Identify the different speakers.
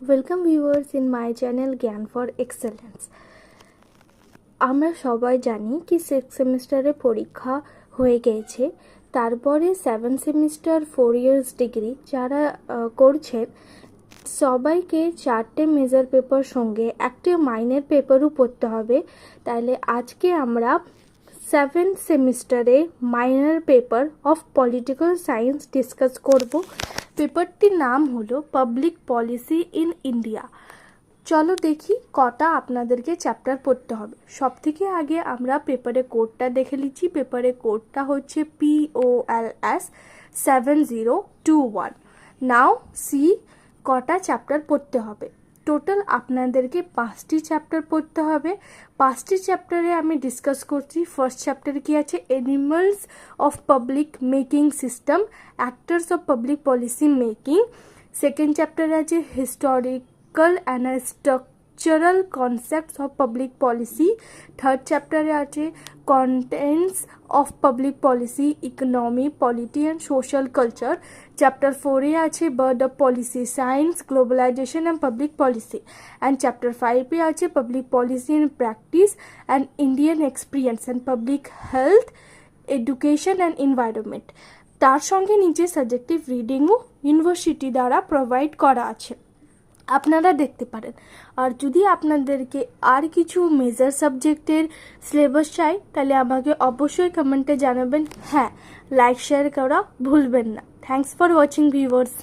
Speaker 1: Welcome viewers in my channel জ্ঞান for excellence. আমরা সবাই জানি কি 6 সেমিস্টারে পরীক্ষা হয়ে গেছে, তারপরে 7 সেমিস্টার 4 ইয়ার্স ডিগ্রি যারা করছেন সবাইকে 4টে মেজর পেপার সঙ্গে একটি মাইনর পেপারও পড়তে হবে। তাহলে আজকে আমরা 7 সেমিস্টারে minor paper of political science discuss করব। পেপারটির নাম হলো পাবলিক পলিসি ইন ইন্ডিয়া। চলো দেখি কটা আপনাদেরকে চ্যাপ্টার পড়তে হবে। সব থেকে আগে আমরা পেপারে কোডটা দেখে নিচ্ছি। পেপারে কোডটা হচ্ছে POLS 7021। নাও সি কটা চ্যাপ্টার পড়তে হবে। টোটাল আপনাদেরকে 5টি চ্যাপ্টার পড়তে হবে। 5টি চ্যাপ্টারে আমি ডিসকাস করছি। ফার্স্ট চ্যাপ্টারে কি আছে? Animals of public making system, actors of public policy making. Second চ্যাপ্টারে আছে historical and structural concepts of public policy. Third চ্যাপ্টারে আছে contents of public policy, economy, polity and social culture. Chapter 4-এ আছে bird of policy, science, globalisation and public policy. And chapter 5-এ আছে public policy in practice and Indian experience and public health, education and environment. তার সঙ্গে নিচে subjective রিডিংও university দ্বারা provide করা আছে, আপনারা দেখতে পারেন। আর যদি আপনাদেরকে আর কিছু মেজর সাবজেক্টের সিলেবাস চাই তাহলে আমাকে অবশ্যই কমেন্টে জানাবেন। হ্যাঁ, লাইক শেয়ার করা ভুলবেন না। Thanks for watching viewers.